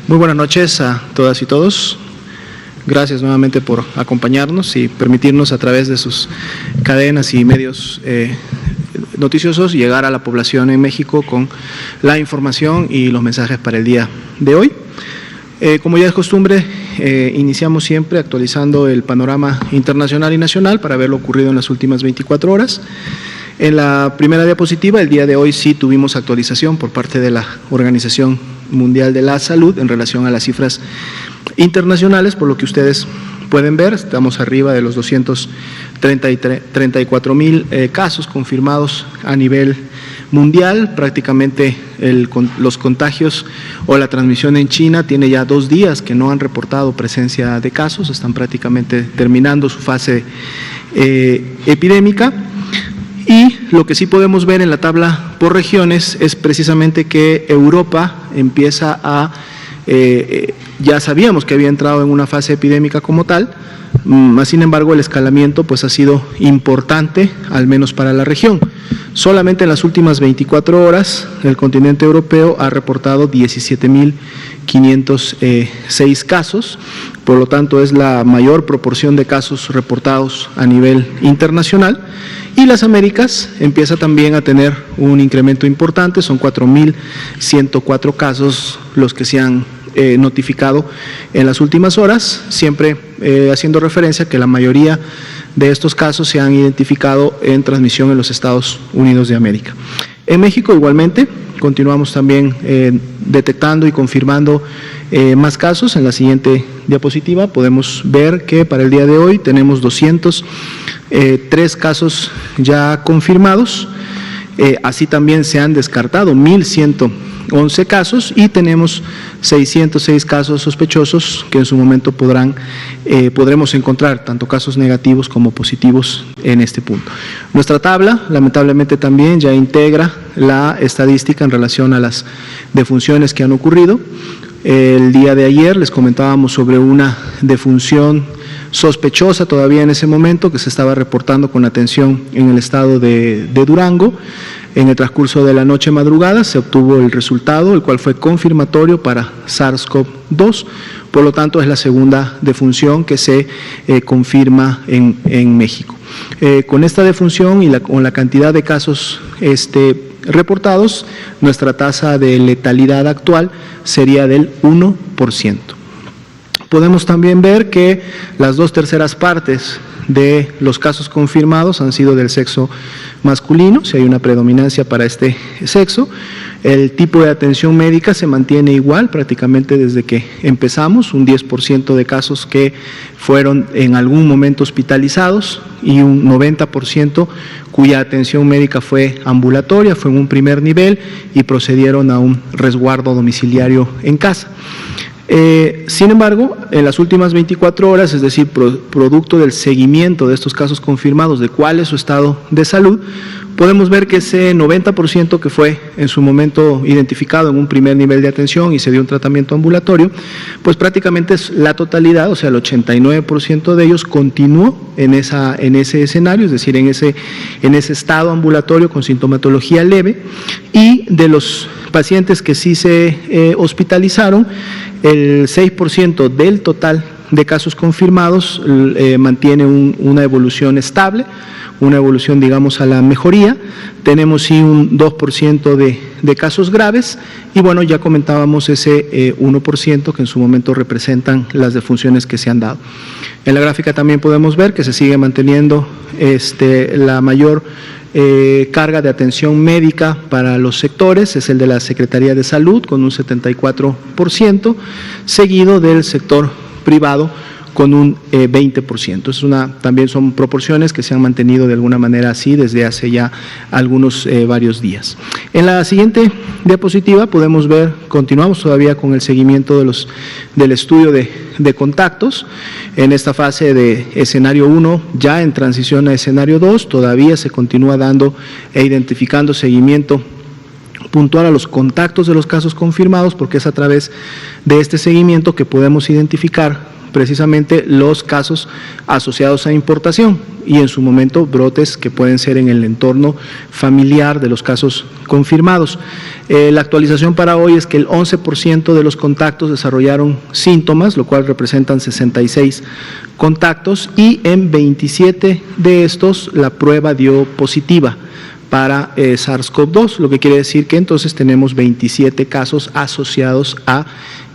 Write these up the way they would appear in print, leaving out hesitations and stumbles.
Muy buenas noches a todas y todos. Gracias nuevamente por acompañarnos y permitirnos a través de sus cadenas y medios noticiosos llegar a la población en México con la información y los mensajes para el día de hoy. Como ya es costumbre, iniciamos siempre actualizando el panorama internacional y nacional para ver lo ocurrido en las últimas 24 horas. En la primera diapositiva, el día de hoy sí tuvimos actualización por parte de la Organización Mundial de la Salud en relación a las cifras internacionales, por lo que ustedes pueden ver, estamos arriba de los 234,000 casos confirmados a nivel mundial. Prácticamente los contagios o la transmisión en China tiene ya 2 días que no han reportado presencia de casos, están prácticamente terminando su fase epidémica. Y lo que sí podemos ver en la tabla por regiones es precisamente que Europa empieza a, ya sabíamos que había entrado en una fase epidémica como tal, sin embargo el escalamiento pues ha sido importante, al menos para la región. Solamente en las últimas 24 horas el continente europeo ha reportado 17,506 casos, por lo tanto es la mayor proporción de casos reportados a nivel internacional. Y las Américas empieza también a tener un incremento importante, son 4,104 casos los que se han notificado en las últimas horas, siempre haciendo referencia a que la mayoría de estos casos se han identificado en transmisión en los Estados Unidos de América. En México igualmente continuamos también detectando y confirmando más casos. En la siguiente diapositiva podemos ver que para el día de hoy tenemos 203 casos ya confirmados, así también se han descartado 1,111 casos y tenemos 606 casos sospechosos que en su momento podremos encontrar tanto casos negativos como positivos en este punto. Nuestra tabla lamentablemente también ya integra la estadística en relación a las defunciones que han ocurrido. El día de ayer les comentábamos sobre una defunción sospechosa todavía en ese momento que se estaba reportando con atención en el estado de Durango. En el transcurso de la noche madrugada se obtuvo el resultado, el cual fue confirmatorio para SARS-CoV-2, por lo tanto es la segunda defunción que se confirma en México. Con esta defunción y con la cantidad de casos reportados, nuestra tasa de letalidad actual sería del 1%. Podemos también ver que las 2/3 partes de los casos confirmados han sido del sexo masculino, si hay una predominancia para este sexo. El tipo de atención médica se mantiene igual prácticamente desde que empezamos, un 10% de casos que fueron en algún momento hospitalizados y un 90% cuya atención médica fue ambulatoria, fue en un primer nivel y procedieron a un resguardo domiciliario en casa. Sin embargo, en las últimas 24 horas, es decir, producto del seguimiento de estos casos confirmados, de cuál es su estado de salud, podemos ver que ese 90% que fue en su momento identificado en un primer nivel de atención y se dio un tratamiento ambulatorio, pues prácticamente es la totalidad, o sea, el 89% de ellos continuó en ese escenario, es decir, en ese estado ambulatorio con sintomatología leve, y de los pacientes que sí se hospitalizaron, el 6% del total de casos confirmados mantiene una evolución estable, una evolución, digamos, a la mejoría. Tenemos sí un 2% de casos graves y bueno, ya comentábamos ese 1% que en su momento representan las defunciones que se han dado. En la gráfica también podemos ver que se sigue manteniendo la mayor carga de atención médica para los sectores, es el de la Secretaría de Salud con un 74%, seguido del sector privado con un 20%. También son proporciones que se han mantenido de alguna manera así desde hace ya varios días. En la siguiente diapositiva podemos ver, continuamos todavía con el seguimiento del estudio de contactos. En esta fase de escenario 1, ya en transición a escenario 2, todavía se continúa dando e identificando seguimiento puntual a los contactos de los casos confirmados, porque es a través de este seguimiento que podemos identificar precisamente los casos asociados a importación y en su momento brotes que pueden ser en el entorno familiar de los casos confirmados. La actualización para hoy es que el 11% de los contactos desarrollaron síntomas, lo cual representan 66 contactos, y en 27 de estos la prueba dio positiva para SARS-CoV-2, lo que quiere decir que entonces tenemos 27 casos asociados a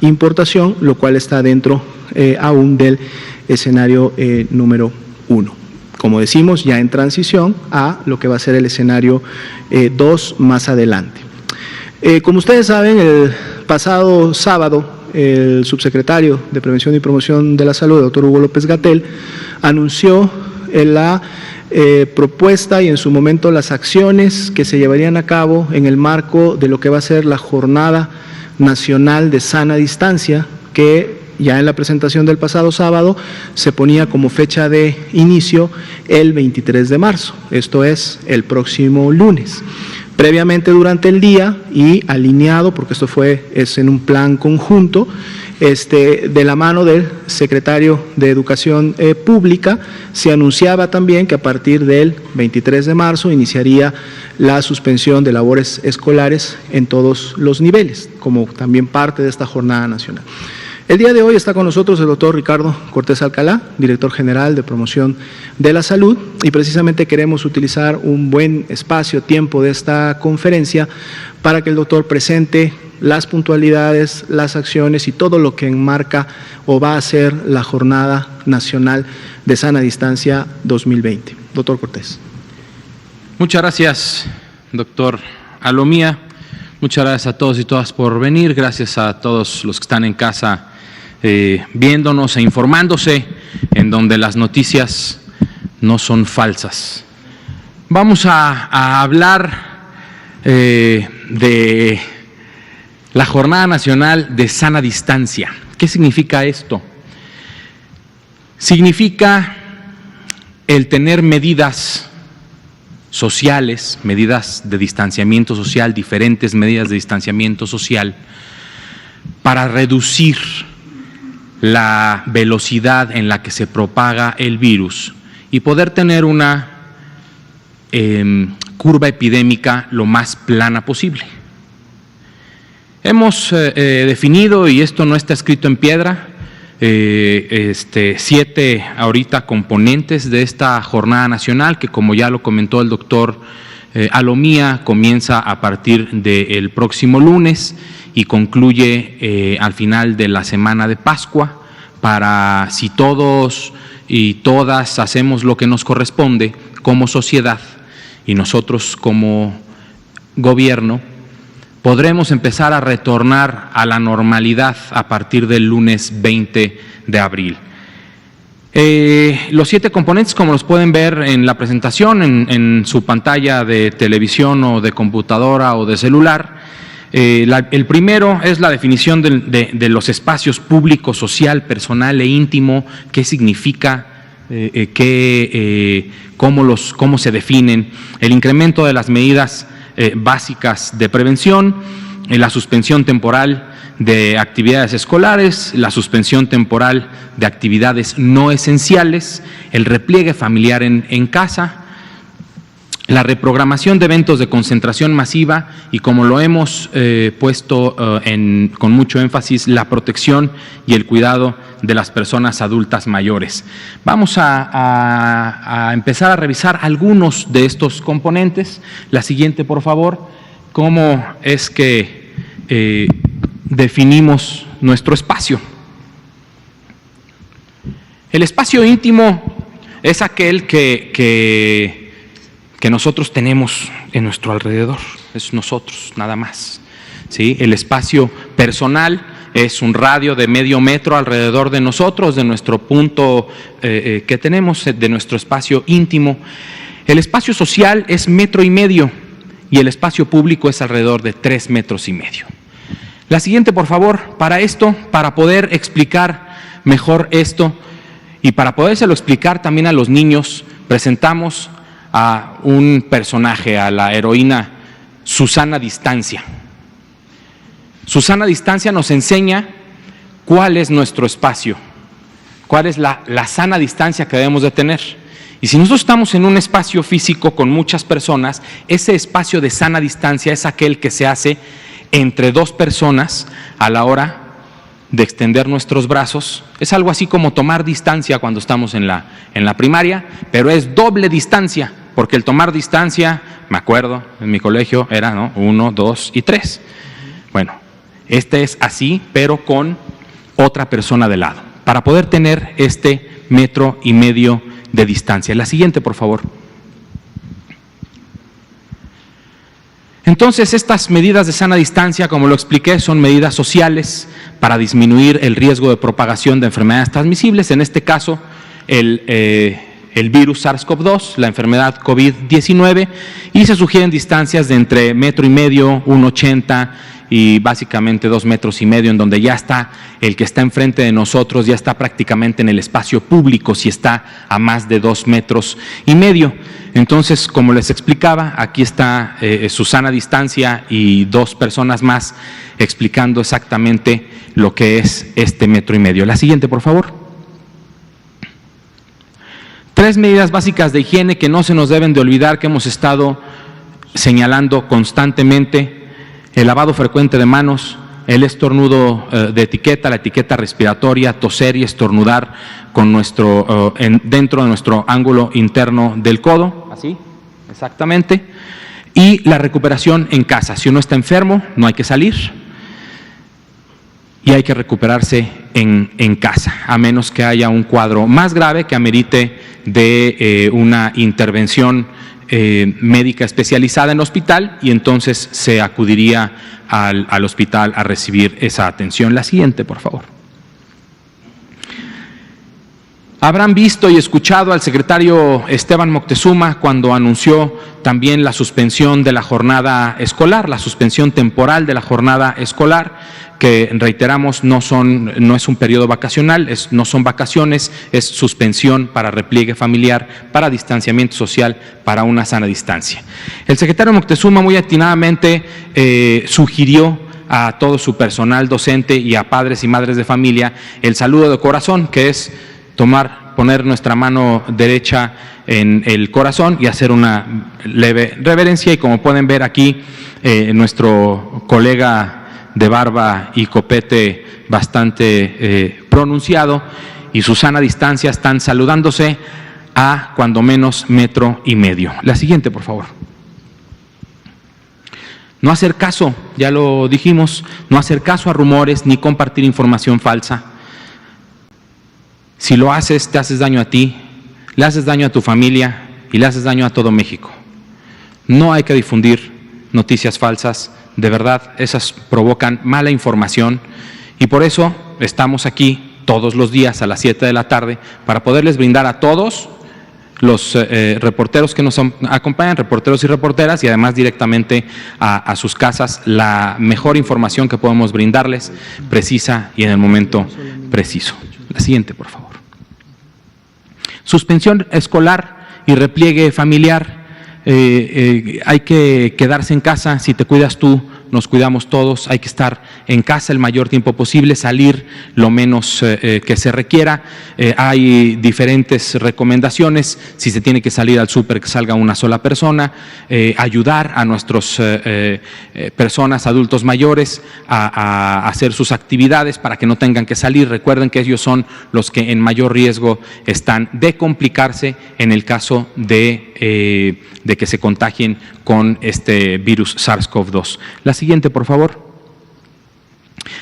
importación, lo cual está dentro aún del escenario número 1. Como decimos, ya en transición a lo que va a ser el escenario 2 más adelante. Como ustedes saben, el pasado sábado, el subsecretario de Prevención y Promoción de la Salud, el doctor Hugo López-Gatell, anunció la propuesta y en su momento las acciones que se llevarían a cabo en el marco de lo que va a ser la Jornada Nacional de Sana Distancia, que ya en la presentación del pasado sábado se ponía como fecha de inicio el 23 de marzo, esto es el próximo lunes. Previamente durante el día y alineado, porque esto es en un plan conjunto, de la mano del secretario de Educación Pública, se anunciaba también que a partir del 23 de marzo iniciaría la suspensión de labores escolares en todos los niveles, como también parte de esta jornada nacional. El día de hoy está con nosotros el doctor Ricardo Cortés Alcalá, director general de Promoción de la Salud, y precisamente queremos utilizar un buen tiempo de esta conferencia para que el doctor presente las puntualidades, las acciones y todo lo que enmarca o va a ser la Jornada Nacional de Sana Distancia 2020. Doctor Cortés. Muchas gracias, doctor Alomía. Muchas gracias a todos y todas por venir. Gracias a todos los que están en casa viéndonos e informándose, en donde las noticias no son falsas. Vamos a hablar de la Jornada Nacional de Sana Distancia. ¿Qué significa esto? Significa el tener medidas sociales, medidas de distanciamiento social, diferentes medidas de distanciamiento social, para reducir la velocidad en la que se propaga el virus y poder tener una curva epidémica lo más plana posible. Hemos definido, y esto no está escrito en piedra, 7 ahorita componentes de esta jornada nacional, que como ya lo comentó el doctor Alomía, comienza a partir del próximo lunes y concluye al final de la semana de Pascua, para, si todos y todas hacemos lo que nos corresponde como sociedad y nosotros como gobierno, podremos empezar a retornar a la normalidad a partir del lunes 20 de abril. Los 7 componentes, como los pueden ver en la presentación, en su pantalla de televisión o de computadora o de celular. El primero es la definición de los espacios público, social, personal e íntimo, qué significa, cómo se definen, el incremento de las medidas básicas de prevención, la suspensión temporal de actividades escolares, la suspensión temporal de actividades no esenciales, el repliegue familiar en casa, la reprogramación de eventos de concentración masiva y, como lo hemos puesto con mucho énfasis, la protección y el cuidado de las personas adultas mayores. Vamos a empezar a revisar algunos de estos componentes. La siguiente, por favor. ¿Cómo es que definimos nuestro espacio? El espacio íntimo es aquel que nosotros tenemos en nuestro alrededor, es nosotros, nada más, ¿sí? El espacio personal es un radio de medio metro alrededor de nosotros, de nuestro punto que tenemos, de nuestro espacio íntimo. El espacio social es 1,5 metros y el espacio público es alrededor de 3,5 metros. La siguiente, por favor. Para poder explicar mejor esto y para podérselo explicar también a los niños, presentamos a un personaje, a la heroína Susana Distancia. Susana Distancia nos enseña cuál es nuestro espacio, cuál es la sana distancia que debemos de tener. Y si nosotros estamos en un espacio físico con muchas personas, ese espacio de sana distancia es aquel que se hace entre dos personas a la hora de extender nuestros brazos. Es algo así como tomar distancia cuando estamos en la primaria, pero es doble distancia, porque el tomar distancia, me acuerdo, en mi colegio era, ¿no?, 1, 2 y 3. Bueno, este es así, pero con otra persona de lado, para poder tener este 1,5 metros de distancia. La siguiente, por favor. Entonces, estas medidas de sana distancia, como lo expliqué, son medidas sociales para disminuir el riesgo de propagación de enfermedades transmisibles, en este caso el virus SARS-CoV-2, la enfermedad COVID-19, y se sugieren distancias de entre 1,5 metros, 1,80 y básicamente 2,5 metros, en donde ya está el que está enfrente de nosotros, ya está prácticamente en el espacio público, si está a más de 2,5 metros. Entonces, como les explicaba, aquí está su sana distancia y 2 personas más explicando exactamente lo que es este 1,5 metros. La siguiente, por favor. 3 medidas básicas de higiene que no se nos deben de olvidar, que hemos estado señalando constantemente: el lavado frecuente de manos, el estornudo de etiqueta, la etiqueta respiratoria, toser y estornudar con dentro de nuestro ángulo interno del codo, así, exactamente, y la recuperación en casa. Si uno está enfermo, no hay que salir y hay que recuperarse en casa, a menos que haya un cuadro más grave que amerite de una intervención médica especializada en hospital, y entonces se acudiría al hospital a recibir esa atención. La siguiente, por favor. Habrán visto y escuchado al secretario Esteban Moctezuma cuando anunció también la suspensión de la jornada escolar, la suspensión temporal de la jornada escolar, que reiteramos no es un periodo vacacional, no son vacaciones, es suspensión para repliegue familiar, para distanciamiento social, para una sana distancia. El secretario Moctezuma muy atinadamente sugirió a todo su personal docente y a padres y madres de familia el saludo de corazón, que es poner nuestra mano derecha en el corazón y hacer una leve reverencia. Y como pueden ver aquí, nuestro colega de barba y copete bastante pronunciado y su sana distancia están saludándose a cuando menos 1,5 metros. La siguiente, por favor. No hacer caso, ya lo dijimos, no hacer caso a rumores ni compartir información falsa. Si lo haces, te haces daño a ti, le haces daño a tu familia y le haces daño a todo México. No hay que difundir noticias falsas, de verdad, esas provocan mala información, y por eso estamos aquí todos los días a las 7 de la tarde para poderles brindar a todos los reporteros que nos acompañan, reporteros y reporteras, y además directamente a sus casas, la mejor información que podemos brindarles, precisa y en el momento preciso. La siguiente, por favor. Suspensión escolar y repliegue familiar. Hay que quedarse en casa. Si te cuidas tú, nos cuidamos todos. Hay que estar en casa el mayor tiempo posible, salir lo menos que se requiera. Hay diferentes recomendaciones: si se tiene que salir al súper, que salga una sola persona, ayudar a nuestras personas, adultos mayores, a hacer sus actividades para que no tengan que salir. Recuerden que ellos son los que en mayor riesgo están de complicarse en el caso de que se contagien con este virus SARS-CoV-2. La siguiente, por favor.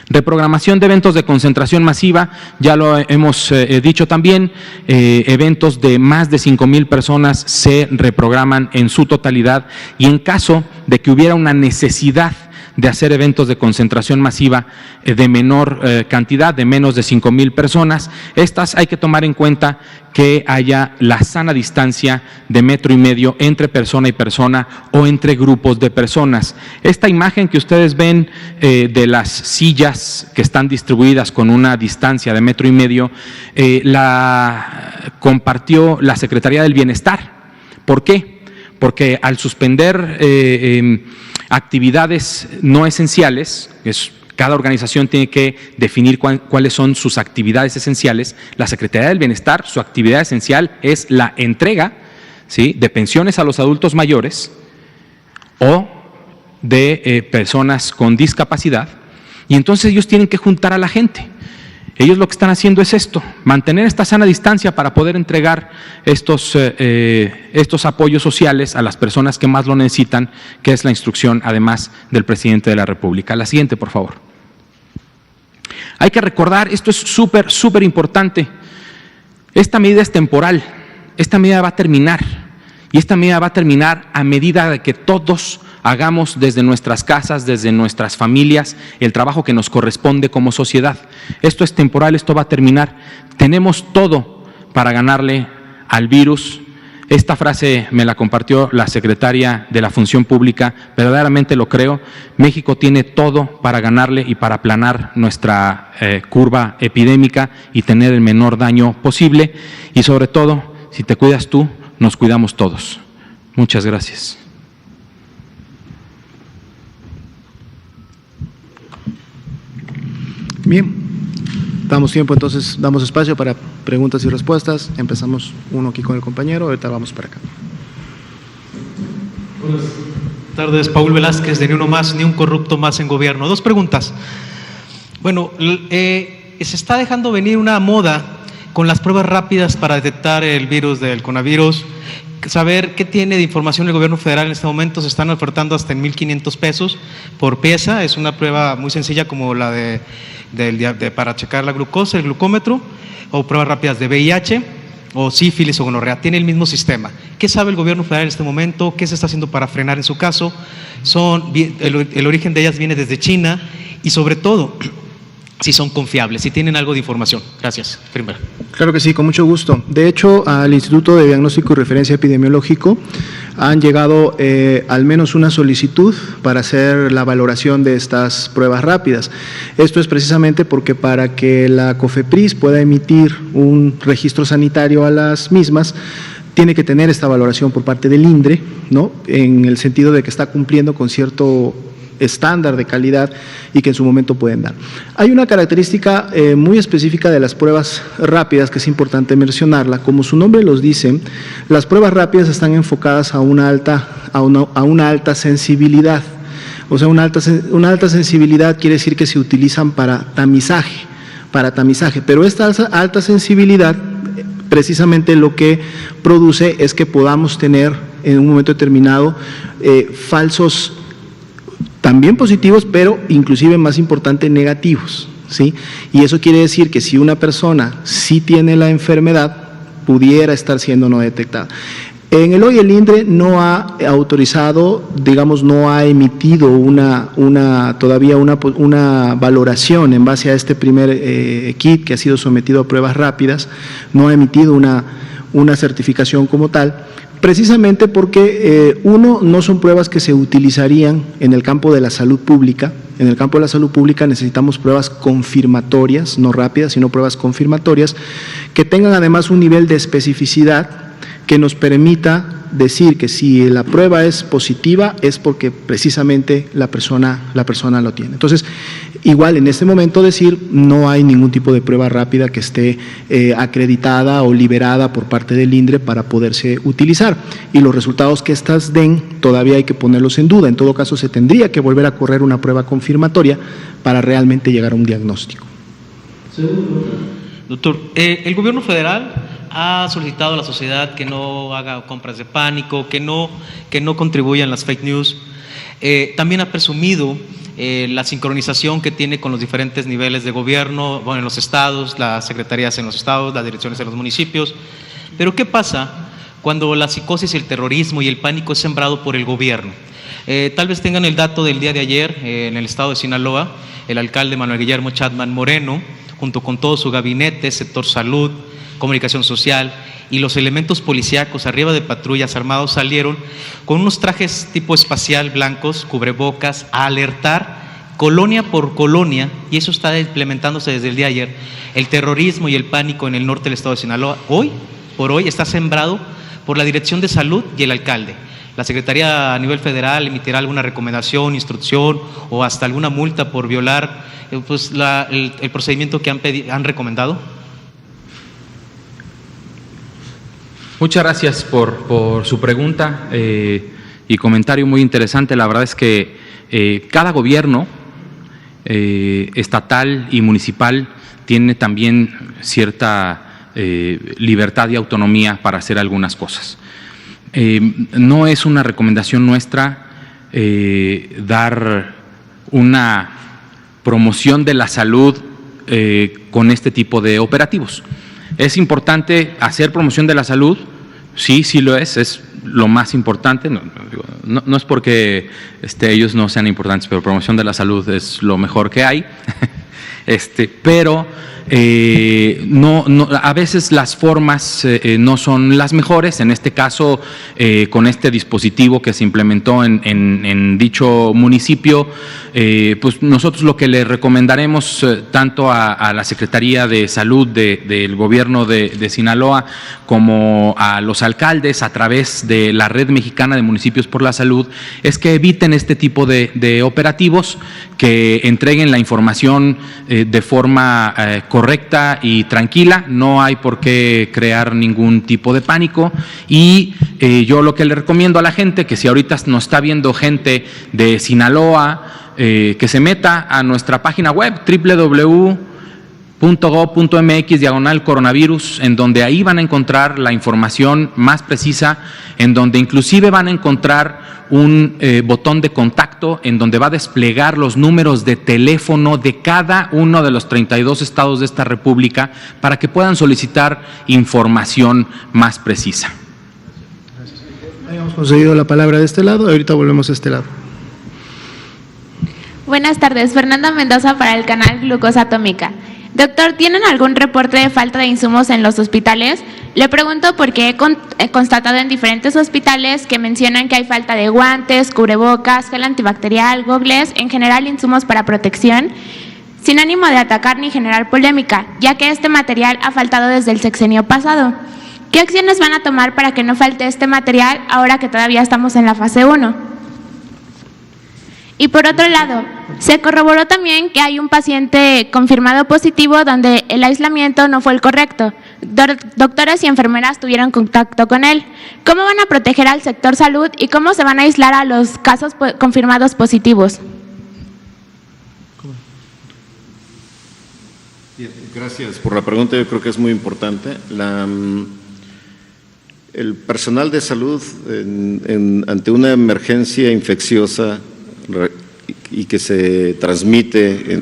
Reprogramación de eventos de concentración masiva, ya lo hemos dicho también, eventos de más de 5,000 personas se reprograman en su totalidad, y en caso de que hubiera una necesidad de hacer eventos de concentración masiva de menor cantidad, de menos de 5,000 personas, estas hay que tomar en cuenta que haya la sana distancia de 1,5 metros entre persona y persona o entre grupos de personas. Esta imagen que ustedes ven de las sillas que están distribuidas con una distancia de 1,5 metros, la compartió la Secretaría del Bienestar. ¿Por qué? Porque al suspender actividades no esenciales, es cada organización tiene que definir cuáles son sus actividades esenciales. La Secretaría del Bienestar, su actividad esencial es la entrega, ¿sí?, de pensiones a los adultos mayores o de personas con discapacidad, y entonces ellos tienen que juntar a la gente. Ellos lo que están haciendo es esto, mantener esta sana distancia para poder entregar estos apoyos sociales a las personas que más lo necesitan, que es la instrucción, además, del presidente de la República. La siguiente, por favor. Hay que recordar, esto es súper importante, esta medida es temporal, esta medida va a terminar, y esta medida va a terminar a medida de que todos hagamos desde nuestras casas, desde nuestras familias, el trabajo que nos corresponde como sociedad. Esto es temporal, esto va a terminar. Tenemos todo para ganarle al virus. Esta frase me la compartió la secretaria de la Función Pública, verdaderamente lo creo. México tiene todo para ganarle y para aplanar nuestra curva epidémica y tener el menor daño posible. Y sobre todo, si te cuidas tú, nos cuidamos todos. Muchas gracias. Bien, damos tiempo, entonces damos espacio para preguntas y respuestas. Empezamos uno aquí con el compañero, ahorita vamos para acá. Buenas tardes, Paul Velázquez, de Ni Uno Más, Ni Un Corrupto Más en Gobierno. Dos preguntas. Bueno, se está dejando venir una moda con las pruebas rápidas para detectar el virus del coronavirus. Saber qué tiene de información el gobierno federal en este momento. Se están ofertando hasta en 1,500 pesos por pieza. Es una prueba muy sencilla como la para checar la glucosa, el glucómetro, o pruebas rápidas de VIH o sífilis o gonorrea. Tiene el mismo sistema. ¿Qué sabe el gobierno federal en este momento? ¿Qué se está haciendo para frenar en su caso? El origen de ellas viene desde China y sobre todo, si son confiables, si tienen algo de información. Gracias. Primero. Claro que sí, con mucho gusto. De hecho, al Instituto de Diagnóstico y Referencia Epidemiológico han llegado al menos una solicitud para hacer la valoración de estas pruebas rápidas. Esto es precisamente porque para que la COFEPRIS pueda emitir un registro sanitario a las mismas, tiene que tener esta valoración por parte del INDRE, ¿no?, en el sentido de que está cumpliendo con cierto estándar de calidad y que en su momento pueden dar. Hay una característica muy específica de las pruebas rápidas que es importante mencionarla. Como su nombre los dice, las pruebas rápidas están enfocadas a una alta sensibilidad. O sea, una alta sensibilidad quiere decir que se utilizan para tamizaje, pero esta alta sensibilidad precisamente lo que produce es que podamos tener en un momento determinado falsos también positivos, pero inclusive más importante, negativos, ¿sí? Y eso quiere decir que si una persona sí tiene la enfermedad, pudiera estar siendo no detectada. En el hoy el INDRE no ha autorizado, digamos, no ha emitido todavía una valoración en base a este primer kit que ha sido sometido a pruebas rápidas, no ha emitido una certificación como tal, precisamente porque no son pruebas que se utilizarían en el campo de la salud pública. En el campo de la salud pública necesitamos pruebas confirmatorias, no rápidas, sino pruebas confirmatorias, que tengan además un nivel de especificidad que nos permita decir que si la prueba es positiva es porque precisamente la persona lo tiene. Entonces, igual en este momento decir no hay ningún tipo de prueba rápida que esté acreditada o liberada por parte del INDRE para poderse utilizar, y los resultados que éstas den todavía hay que ponerlos en duda. En todo caso, se tendría que volver a correr una prueba confirmatoria para realmente llegar a un diagnóstico. Doctor, el gobierno federal ha solicitado a la sociedad que no haga compras de pánico, que no contribuyan las fake news. También ha presumido la sincronización que tiene con los diferentes niveles de gobierno, bueno, en los estados, las secretarías en los estados, las direcciones en los municipios. Pero ¿qué pasa cuando la psicosis, el terrorismo y el pánico es sembrado por el gobierno? Tal vez tengan el dato del día de ayer en el estado de Sinaloa, el alcalde Manuel Guillermo Chapman Moreno, junto con todo su gabinete, sector salud, comunicación social y los elementos policíacos arriba de patrullas armados salieron con unos trajes tipo espacial blancos, cubrebocas, a alertar colonia por colonia, y eso está implementándose desde el día de ayer. El terrorismo y el pánico en el norte del estado de Sinaloa, hoy por hoy, está sembrado por la Dirección de Salud y el alcalde. ¿La Secretaría a nivel federal emitirá alguna recomendación, instrucción o hasta alguna multa por violar pues, el procedimiento que han recomendado? Muchas gracias por su pregunta y comentario muy interesante. La verdad es que cada gobierno estatal y municipal tiene también cierta libertad y autonomía para hacer algunas cosas. No es una recomendación nuestra dar una promoción de la salud con este tipo de operativos. Es importante hacer promoción de la salud, sí lo es lo más importante, no es porque ellos no sean importantes, pero promoción de la salud es lo mejor que hay, pero a veces las formas no son las mejores. En este caso, con este dispositivo que se implementó en dicho municipio, pues nosotros lo que le recomendaremos tanto a la Secretaría de Salud del Gobierno de Sinaloa como a los alcaldes a través de la Red Mexicana de Municipios por la Salud es que eviten este tipo de operativos, que entreguen la información de forma correcta y tranquila. No hay por qué crear ningún tipo de pánico, y yo lo que le recomiendo a la gente, que si ahorita nos está viendo gente de Sinaloa, que se meta a nuestra página web www.gov.mx/coronavirus, en donde ahí van a encontrar la información más precisa, en donde inclusive van a encontrar un botón de contacto en donde va a desplegar los números de teléfono de cada uno de los 32 estados de esta república para que puedan solicitar información más precisa. Habíamos conseguido la palabra de este lado, ahorita volvemos a este lado. Buenas tardes, Fernanda Mendoza para el canal Glucosa Atómica. Doctor, ¿tienen algún reporte de falta de insumos en los hospitales? Le pregunto porque he constatado en diferentes hospitales que mencionan que hay falta de guantes, cubrebocas, gel antibacterial, gogles, en general insumos para protección, sin ánimo de atacar ni generar polémica, ya que este material ha faltado desde el sexenio pasado. ¿Qué acciones van a tomar para que no falte este material ahora que todavía estamos en la fase 1? Y por otro lado, se corroboró también que hay un paciente confirmado positivo donde el aislamiento no fue el correcto. Doctores y enfermeras tuvieron contacto con él. ¿Cómo van a proteger al sector salud y cómo se van a aislar a los casos confirmados positivos? Bien, gracias por la pregunta, yo creo que es muy importante. El personal de salud ante una emergencia infecciosa y que se transmite,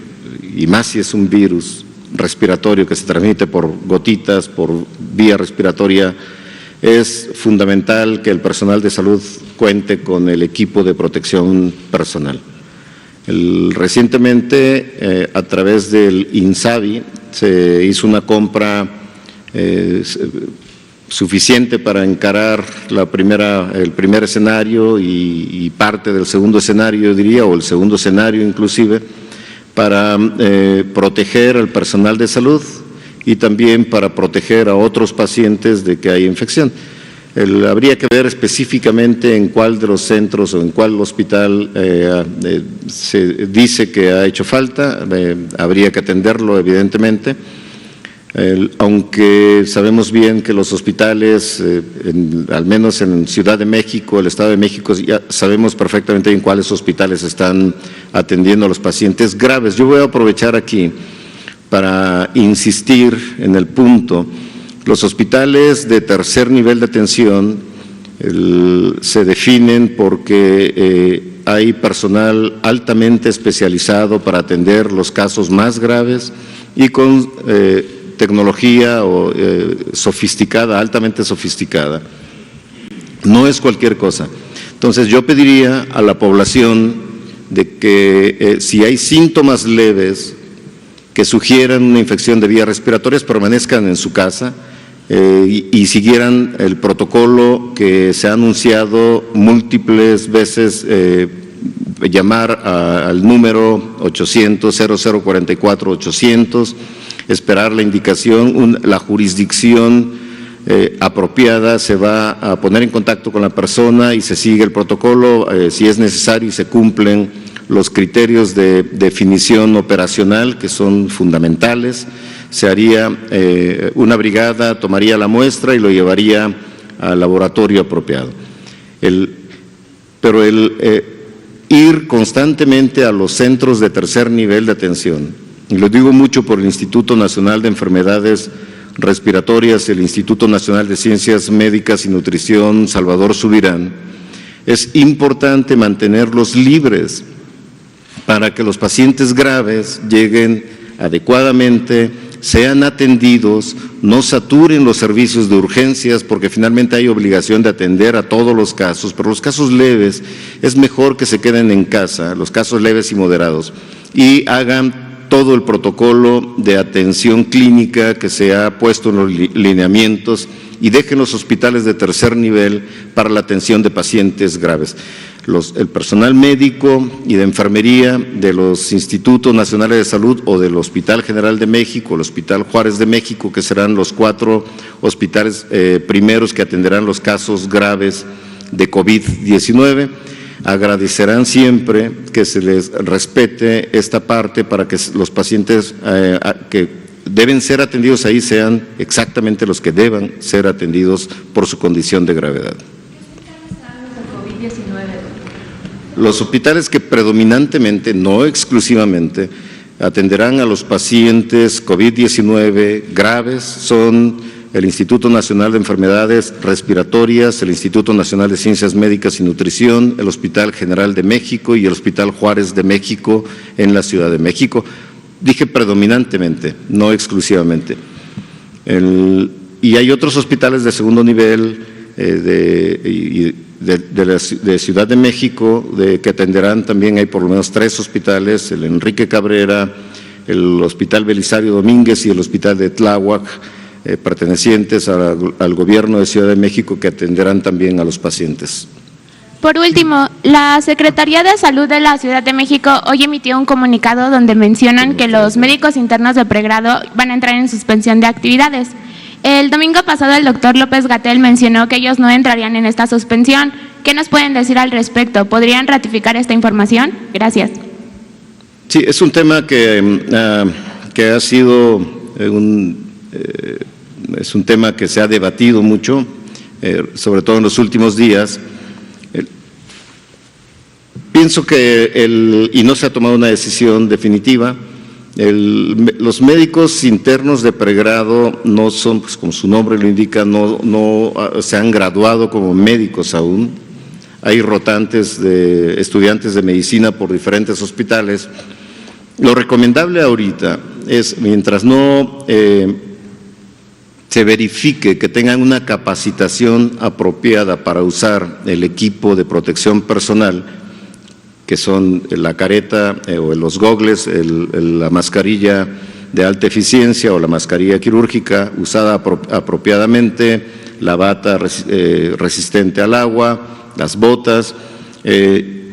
y más si es un virus respiratorio que se transmite por gotitas, por vía respiratoria, es fundamental que el personal de salud cuente con el equipo de protección personal. Recientemente, a través del INSABI, se hizo una compra suficiente para encarar el primer escenario y parte del segundo escenario, diría, o el segundo escenario inclusive, para proteger al personal de salud y también para proteger a otros pacientes de que hay infección. Habría que ver específicamente en cuál de los centros o en cuál hospital se dice que ha hecho falta, habría que atenderlo evidentemente. Aunque sabemos bien que los hospitales, al menos en Ciudad de México, el Estado de México, ya sabemos perfectamente en cuáles hospitales están atendiendo a los pacientes graves. Yo voy a aprovechar aquí para insistir en el punto. Los hospitales de tercer nivel de atención se definen porque hay personal altamente especializado para atender los casos más graves y con tecnología sofisticada, altamente sofisticada. No es cualquier cosa. Entonces yo pediría a la población de que si hay síntomas leves que sugieran una infección de vías respiratorias, permanezcan en su casa y siguieran el protocolo que se ha anunciado múltiples veces, llamar al número 800-0044-800, esperar la indicación, la jurisdicción apropiada, se va a poner en contacto con la persona y se sigue el protocolo, si es necesario, y se cumplen los criterios de definición operacional que son fundamentales. Se haría una brigada, tomaría la muestra y lo llevaría al laboratorio apropiado. Pero ir constantemente a los centros de tercer nivel de atención, y lo digo mucho por el Instituto Nacional de Enfermedades Respiratorias, el Instituto Nacional de Ciencias Médicas y Nutrición Salvador Subirán, es importante mantenerlos libres para que los pacientes graves lleguen adecuadamente, sean atendidos, no saturen los servicios de urgencias, porque finalmente hay obligación de atender a todos los casos, pero los casos leves es mejor que se queden en casa, los casos leves y moderados, y hagan todo el protocolo de atención clínica que se ha puesto en los lineamientos y dejen los hospitales de tercer nivel para la atención de pacientes graves. El personal médico y de enfermería de los Institutos Nacionales de Salud o del Hospital General de México, el Hospital Juárez de México, que serán los 4 hospitales primeros que atenderán los casos graves de COVID-19, agradecerán siempre que se les respete esta parte para que los pacientes que deben ser atendidos ahí sean exactamente los que deban ser atendidos por su condición de gravedad. Los hospitales que predominantemente, no exclusivamente, atenderán a los pacientes COVID-19 graves son el Instituto Nacional de Enfermedades Respiratorias, el Instituto Nacional de Ciencias Médicas y Nutrición, el Hospital General de México y el Hospital Juárez de México en la Ciudad de México. Dije predominantemente, no exclusivamente. Y hay otros hospitales de segundo nivel de Ciudad de México que atenderán también, hay por lo menos 3 hospitales, el Enrique Cabrera, el Hospital Belisario Domínguez y el Hospital de Tláhuac, pertenecientes al Gobierno de Ciudad de México, que atenderán también a los pacientes. Por último, la Secretaría de Salud de la Ciudad de México hoy emitió un comunicado donde mencionan que los médicos internos de pregrado van a entrar en suspensión de actividades. El domingo pasado el doctor López-Gatell mencionó que ellos no entrarían en esta suspensión. ¿Qué nos pueden decir al respecto? ¿Podrían ratificar esta información? Gracias. Sí, es un tema que ha sido es un tema que se ha debatido mucho, sobre todo en los últimos días. Pienso que y no se ha tomado una decisión definitiva. Los médicos internos de pregrado no son, pues como su nombre lo indica, no se han graduado como médicos aún. Hay rotantes de estudiantes de medicina por diferentes hospitales. Lo recomendable ahorita es, mientras no se verifique que tengan una capacitación apropiada para usar el equipo de protección personal, que son la careta o los gogles, la mascarilla de alta eficiencia o la mascarilla quirúrgica usada apropiadamente, la bata resistente al agua, las botas.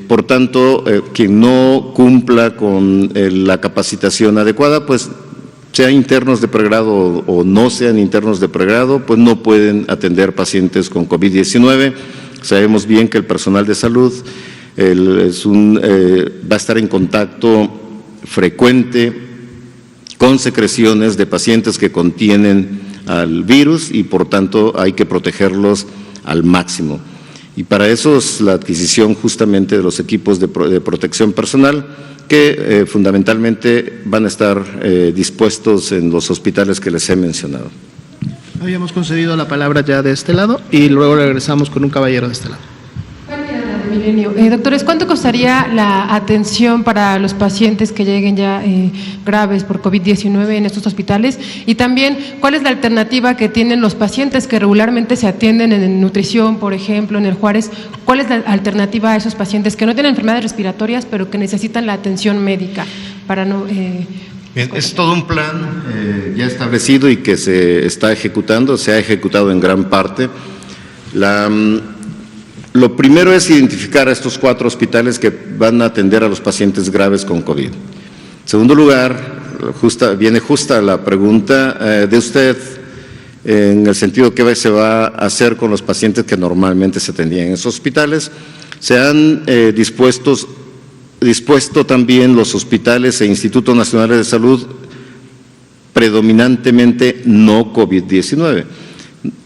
Por tanto, quien no cumpla con la capacitación adecuada, pues sean internos de pregrado o no sean internos de pregrado, pues no pueden atender pacientes con COVID-19. Sabemos bien que el personal de salud va a estar en contacto frecuente con secreciones de pacientes que contienen al virus y por tanto hay que protegerlos al máximo. Y para eso es la adquisición justamente de los equipos de protección personal que fundamentalmente van a estar dispuestos en los hospitales que les he mencionado. Habíamos concedido la palabra ya de este lado y luego regresamos con un caballero de este lado. Doctores, ¿cuánto costaría la atención para los pacientes que lleguen ya graves por COVID-19 en estos hospitales? Y también, ¿cuál es la alternativa que tienen los pacientes que regularmente se atienden en nutrición, por ejemplo, en el Juárez? ¿Cuál es la alternativa a esos pacientes que no tienen enfermedades respiratorias, pero que necesitan la atención médica para no… Bien, es todo un plan ya establecido y que se está ejecutando, se ha ejecutado en gran parte. Lo primero es identificar a estos 4 hospitales que van a atender a los pacientes graves con COVID. En segundo lugar, viene justa la pregunta de usted. en el sentido que se va a hacer con los pacientes que normalmente se atendían en esos hospitales. Se han dispuesto también los hospitales e institutos nacionales de salud predominantemente no COVID-19.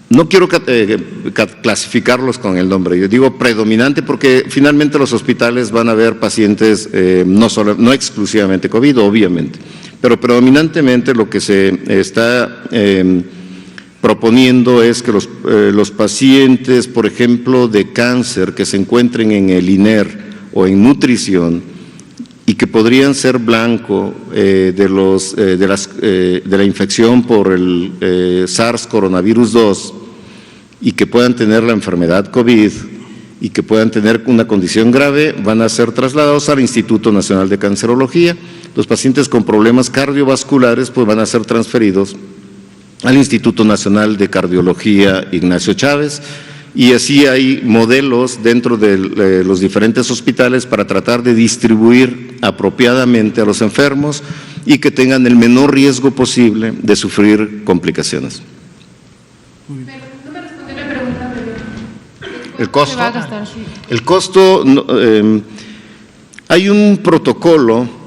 No quiero clasificarlos con el nombre, yo digo predominante porque finalmente los hospitales van a ver pacientes no exclusivamente COVID, obviamente, pero predominantemente lo que se está proponiendo es que los pacientes, por ejemplo, de cáncer que se encuentren en el INER o en nutrición y que podrían ser blanco de la infección por el SARS coronavirus 2 y que puedan tener la enfermedad COVID y que puedan tener una condición grave, van a ser trasladados al Instituto Nacional de Cancerología. Los pacientes con problemas cardiovasculares pues van a ser transferidos al Instituto Nacional de Cardiología Ignacio Chávez, y así hay modelos dentro de los diferentes hospitales para tratar de distribuir apropiadamente a los enfermos y que tengan el menor riesgo posible de sufrir complicaciones. El costo. Se va a gastar, sí. El costo, hay un protocolo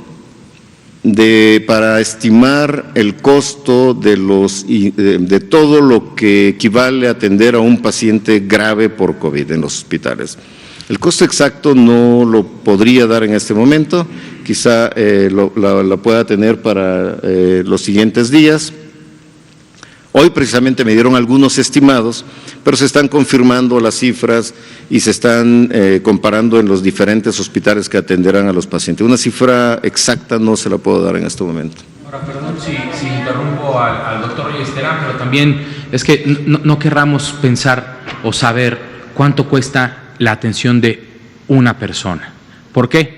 para estimar el costo de todo lo que equivale a atender a un paciente grave por COVID en los hospitales. El costo exacto no lo podría dar en este momento, quizá la pueda tener para los siguientes días. Hoy precisamente me dieron algunos estimados, pero se están confirmando las cifras y se están comparando en los diferentes hospitales que atenderán a los pacientes. Una cifra exacta no se la puedo dar en este momento. Ahora, perdón si interrumpo al doctor Royesterán, pero también es que no querramos pensar o saber cuánto cuesta la atención de una persona. ¿Por qué?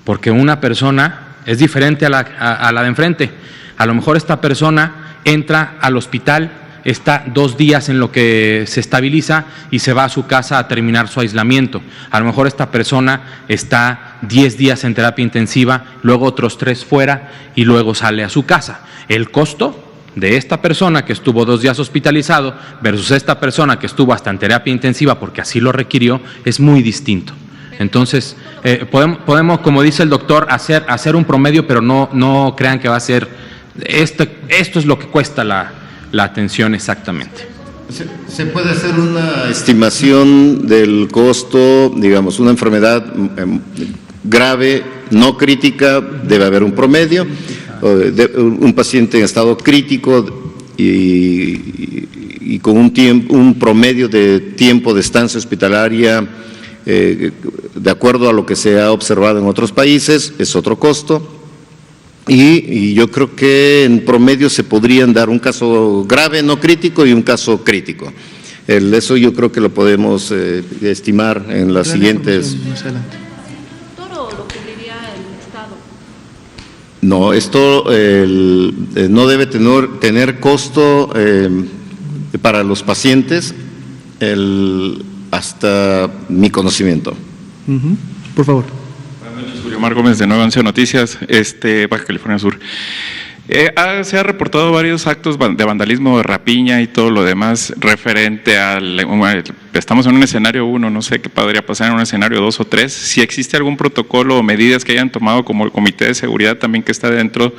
Porque una persona es diferente a la de enfrente. A lo mejor esta persona entra al hospital, está 2 días en lo que se estabiliza y se va a su casa a terminar su aislamiento. A lo mejor esta persona está 10 días en terapia intensiva, luego otros 3 fuera y luego sale a su casa. El costo de esta persona que estuvo 2 días hospitalizado versus esta persona que estuvo hasta en terapia intensiva porque así lo requirió es muy distinto. Entonces, podemos, como dice el doctor, hacer un promedio, pero no crean que va a ser esto es lo que cuesta la atención exactamente. Se puede hacer una estimación del costo, digamos, una enfermedad grave, no crítica, debe haber un promedio, un paciente en estado crítico y con un promedio de tiempo de estancia hospitalaria de acuerdo a lo que se ha observado en otros países, es otro costo. Y yo creo que en promedio se podrían dar un caso grave, no crítico, y un caso crítico. Eso yo creo que lo podemos estimar en las siguientes. ¿Todo lo cubriría el Estado? No, esto no debe tener costo para los pacientes hasta mi conocimiento. Por favor. Julio Mar Gómez de Nueva Once Noticias, Baja California Sur. Se ha reportado varios actos de vandalismo, de rapiña y todo lo demás referente estamos en un escenario 1, no sé qué podría pasar en un escenario 2 o 3, si existe algún protocolo o medidas que hayan tomado como el Comité de Seguridad también que está dentro,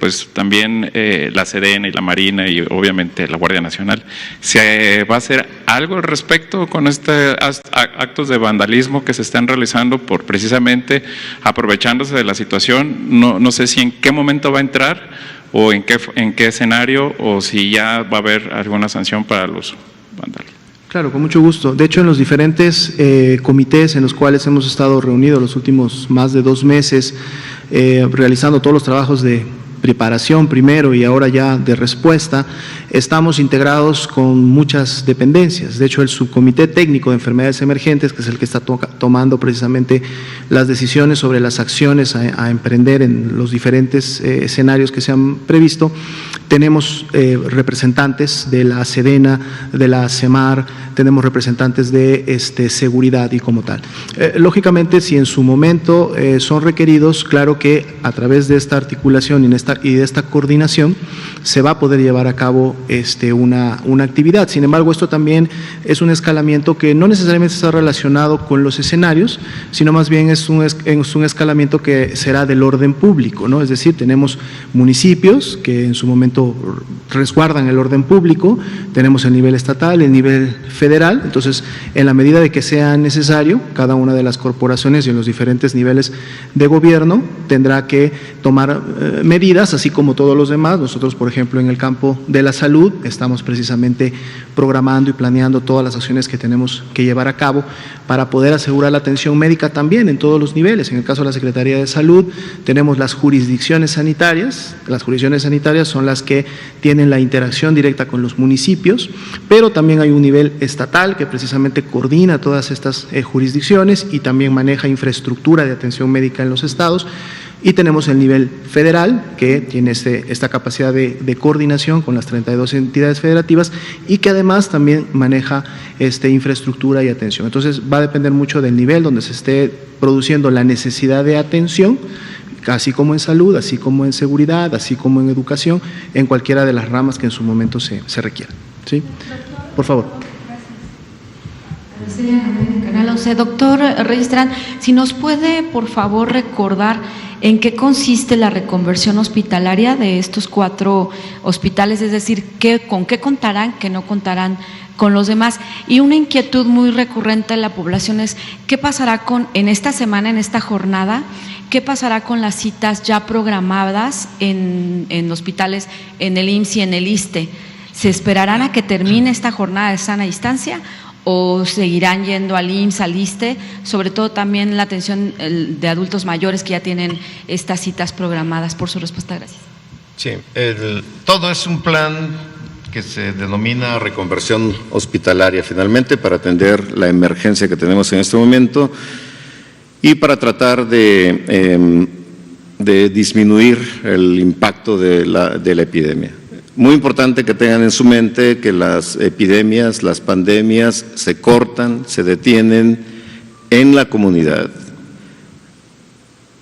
pues también la SEDENA y la Marina y obviamente la Guardia Nacional. ¿Se va a hacer algo al respecto con actos de vandalismo que se están realizando por precisamente aprovechándose de la situación? No sé si en qué momento va a entrar o en qué escenario o si ya va a haber alguna sanción para los vandales. Claro, con mucho gusto. De hecho, en los diferentes comités en los cuales hemos estado reunidos los últimos más de 2 meses, realizando todos los trabajos de preparación primero y ahora ya de respuesta, estamos integrados con muchas dependencias. De hecho, el subcomité técnico de enfermedades emergentes, que es el que está tomando precisamente las decisiones sobre las acciones a emprender en los diferentes escenarios que se han previsto, tenemos representantes de la Sedena, de la CEMAR, tenemos representantes de seguridad y como tal. Lógicamente, si en su momento son requeridos, claro que a través de esta articulación y de esta coordinación se va a poder llevar a cabo una actividad. Sin embargo, esto también es un escalamiento que no necesariamente está relacionado con los escenarios, sino más bien es un escalamiento que será del orden público, ¿no? Es decir, tenemos municipios que en su momento resguardan el orden público, tenemos el nivel estatal, el nivel federal. Entonces, en la medida de que sea necesario, cada una de las corporaciones y en los diferentes niveles de gobierno tendrá que tomar medidas, así como todos los demás. Nosotros, por ejemplo, en el campo de la salud, estamos precisamente programando y planeando todas las acciones que tenemos que llevar a cabo para poder asegurar la atención médica también en todos los niveles. En el caso de la Secretaría de Salud, tenemos las jurisdicciones sanitarias. Las jurisdicciones sanitarias son las que tienen la interacción directa con los municipios, pero también hay un nivel estatal que precisamente coordina todas estas jurisdicciones y también maneja infraestructura de atención médica en los estados. Y tenemos el nivel federal, que tiene esta capacidad de coordinación con las 32 entidades federativas y que además también maneja infraestructura y atención. Entonces, va a depender mucho del nivel donde se esté produciendo la necesidad de atención, así como en salud, así como en seguridad, así como en educación, en cualquiera de las ramas que en su momento se requieran. ¿Sí? Por favor. Canal 11. Doctor Reyes Terán, si nos puede, por favor, recordar en qué consiste la reconversión hospitalaria de estos 4 hospitales, es decir, con qué contarán, qué no contarán con los demás. Y una inquietud muy recurrente en la población es qué pasará en esta semana, en esta jornada, qué pasará con las citas ya programadas en hospitales, en el IMSS y en el ISSSTE. ¿Se esperarán a que termine esta jornada de sana distancia o seguirán yendo al IMSS, al ISSSTE, sobre todo también la atención de adultos mayores que ya tienen estas citas programadas? Por su respuesta, gracias. Sí, todo es un plan que se denomina reconversión hospitalaria, finalmente, para atender la emergencia que tenemos en este momento y para tratar de disminuir el impacto de la epidemia. Muy importante que tengan en su mente que las epidemias, las pandemias se cortan, se detienen en la comunidad.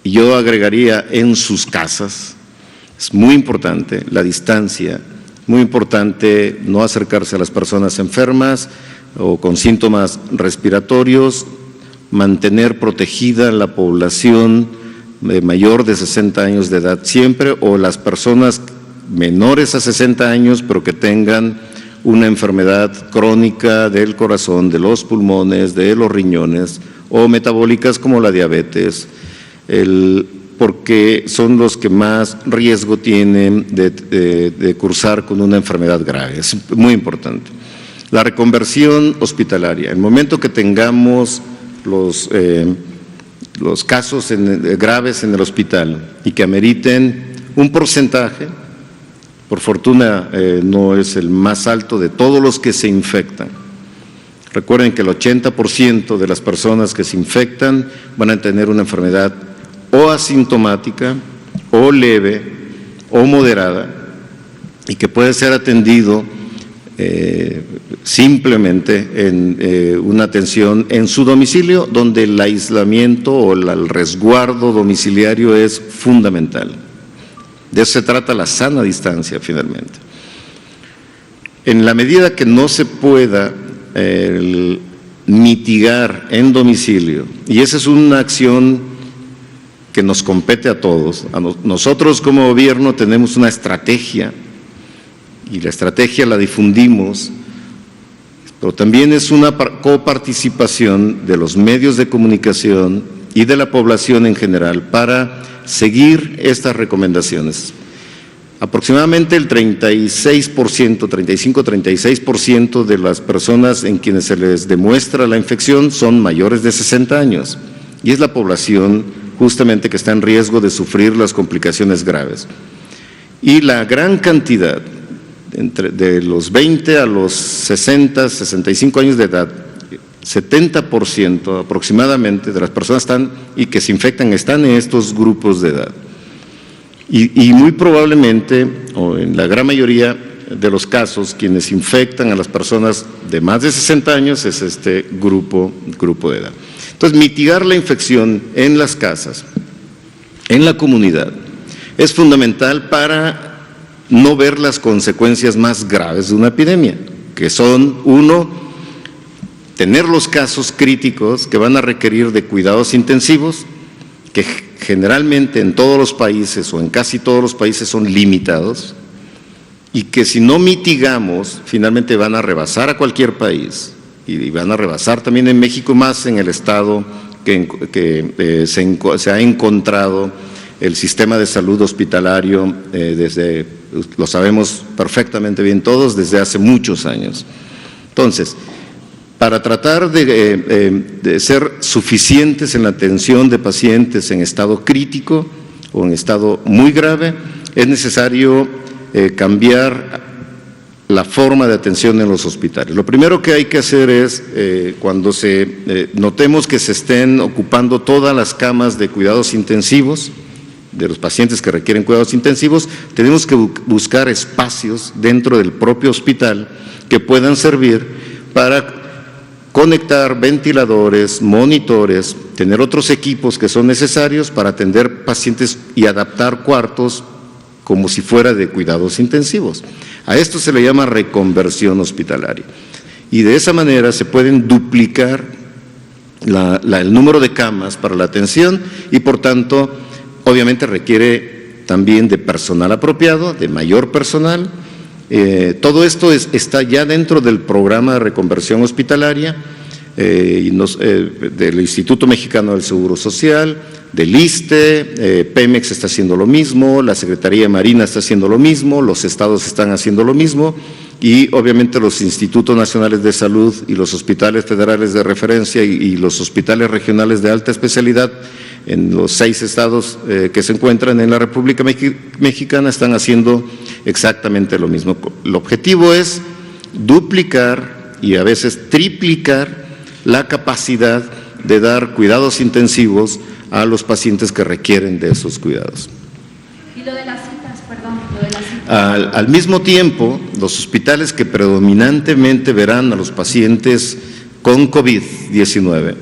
Y yo agregaría en sus casas. Es muy importante la distancia, muy importante no acercarse a las personas enfermas o con síntomas respiratorios, mantener protegida la población mayor de 60 años de edad siempre, o las personas menores a 60 años, pero que tengan una enfermedad crónica del corazón, de los pulmones, de los riñones, o metabólicas como la diabetes, porque son los que más riesgo tienen de cursar con una enfermedad grave. Es muy importante. La reconversión hospitalaria, el momento que tengamos los casos graves en el hospital y que ameriten un porcentaje, por fortuna no es el más alto de todos los que se infectan. Recuerden que el 80% de las personas que se infectan van a tener una enfermedad o asintomática, o leve, o moderada, y que puede ser atendido simplemente en una atención en su domicilio, donde el aislamiento o el resguardo domiciliario es fundamental. De eso se trata la sana distancia, finalmente. En la medida que no se pueda mitigar en domicilio, y esa es una acción que nos compete a todos, nosotros como gobierno tenemos una estrategia, y la estrategia la difundimos, pero también es una coparticipación de los medios de comunicación y de la población en general para seguir estas recomendaciones. Aproximadamente el 35-36% de las personas en quienes se les demuestra la infección son mayores de 60 años y es la población justamente que está en riesgo de sufrir las complicaciones graves. Y la gran cantidad, de los 20 a los 60, 65 años de edad, 70% aproximadamente de las personas que se infectan están en estos grupos de edad. Y muy probablemente, o en la gran mayoría de los casos, quienes infectan a las personas de más de 60 años es este grupo de edad. Entonces, mitigar la infección en las casas, en la comunidad, es fundamental para no ver las consecuencias más graves de una epidemia, que son, uno, tener los casos críticos que van a requerir de cuidados intensivos, que generalmente en todos los países o en casi todos los países son limitados, y que si no mitigamos, finalmente van a rebasar a cualquier país, y van a rebasar también en México, más en el estado que se ha encontrado el sistema de salud hospitalario desde, lo sabemos perfectamente bien todos, desde hace muchos años. Entonces, para tratar de ser suficientes en la atención de pacientes en estado crítico o en estado muy grave, es necesario cambiar la forma de atención en los hospitales. Lo primero que hay que hacer es, cuando notemos que se estén ocupando todas las camas de cuidados intensivos, de los pacientes que requieren cuidados intensivos, tenemos que buscar espacios dentro del propio hospital que puedan servir para conectar ventiladores, monitores, tener otros equipos que son necesarios para atender pacientes y adaptar cuartos como si fuera de cuidados intensivos. A esto se le llama reconversión hospitalaria. Y de esa manera se pueden duplicar el número de camas para la atención y, por tanto, obviamente requiere también de personal apropiado, de mayor personal. Todo esto está ya dentro del programa de reconversión hospitalaria del Instituto Mexicano del Seguro Social, del ISSSTE, Pemex está haciendo lo mismo, la Secretaría de Marina está haciendo lo mismo, los estados están haciendo lo mismo y obviamente los institutos nacionales de salud y los hospitales federales de referencia y los hospitales regionales de alta especialidad en los 6 estados que se encuentran en la República Mexicana están haciendo exactamente lo mismo. El objetivo es duplicar y a veces triplicar la capacidad de dar cuidados intensivos a los pacientes que requieren de esos cuidados. Y lo de las citas, perdón, lo de las citas. Al mismo tiempo, los hospitales que predominantemente verán a los pacientes con COVID-19